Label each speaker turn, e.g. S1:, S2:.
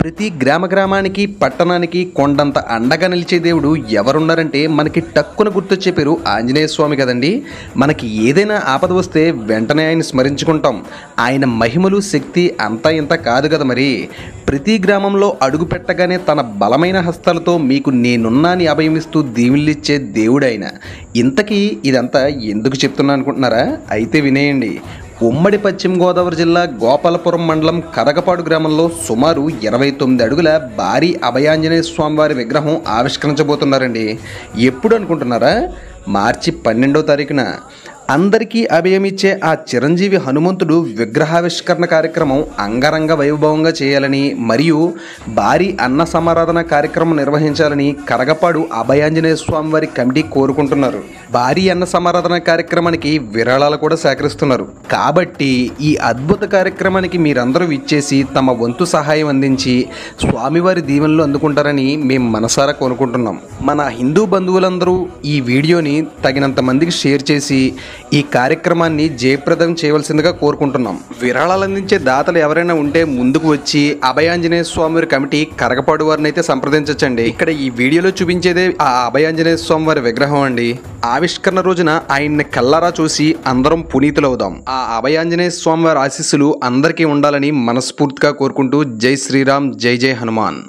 S1: ప్రతి గ్రామానికి పట్టణానికి కొండంత అండగా నిలిచే దేవుడు ఎవరున్నారంటే మనకి టక్కున గుర్తొచ్చే పేరు ఆంజనేయ స్వామి కదండి. మనకి ఏదైనా ఆపద వస్తే వెంటనే ఆయన స్మరించుకుంటాం. ఆయన మహిమలు శక్తి అంతా ఇంత కాదు కదా. మరి ప్రతి గ్రామంలో అడుగు పెట్టగానే తన బలమైన హస్తాలతో మీకు నేనున్నాని అభయమిస్తూ దీవుల్లిచ్చే దేవుడు ఆయన. ఇంతకీ ఇదంతా ఎందుకు చెప్తున్నా అనుకుంటున్నారా? అయితే వినేయండి. ఉమ్మడి పశ్చిమ గోదావరి జిల్లా గోపాలపురం మండలం కరగపాడు గ్రామంలో సుమారు 29 అడుగుల భారీ అభయాంజనేయ స్వామివారి విగ్రహం ఆవిష్కరించబోతున్నారండి. ఎప్పుడు అనుకుంటున్నారా? మార్చి 12వ తారీఖున. అందరికీ అభయమిచ్చే ఆ చిరంజీవి హనుమంతుడు విగ్రహావిష్కరణ కార్యక్రమం అంగరంగ వైభవంగా చేయాలని మరియు భారీ అన్న సమారాధన కార్యక్రమం నిర్వహించాలని కరగపాడు అభయాంజనేయ స్వామి వారి కమిటీ కోరుకుంటున్నారు. భారీ అన్న సమారాధన కార్యక్రమానికి విరాళాలు కూడా సేకరిస్తున్నారు. కాబట్టి ఈ అద్భుత కార్యక్రమానికి మీరందరూ విచ్చేసి తమ వంతు సహాయం అందించి స్వామివారి దీవెనలు అందుకుంటారని మేము మనసారా కోరుకుంటున్నాం. మన హిందూ బంధువులందరూ ఈ వీడియోని తగినంత మందికి షేర్ చేసి ఈ కార్యక్రమాన్ని జయప్రదం చేయవలసిందిగా కోరుకుంటున్నాం. విరాళాలు అందించే దాతలు ఎవరైనా ఉంటే ముందుకు వచ్చి అభయాంజనేయ స్వామి కమిటీ కరగపాడు వారిని అయితే సంప్రదించండి. ఇక్కడ ఈ వీడియోలో చూపించేదే ఆ అభయాంజనేయ స్వామి వారి విగ్రహం అండి. ఆవిష్కరణ రోజున ఆయన్ని కల్లారా చూసి అందరం పునీతులవుదాం. ఆ అభయాంజనేయ స్వామి వారి ఆశీస్సులు అందరికీ ఉండాలని మనస్ఫూర్తిగా కోరుకుంటూ జై శ్రీరామ్, జై జై హనుమాన్.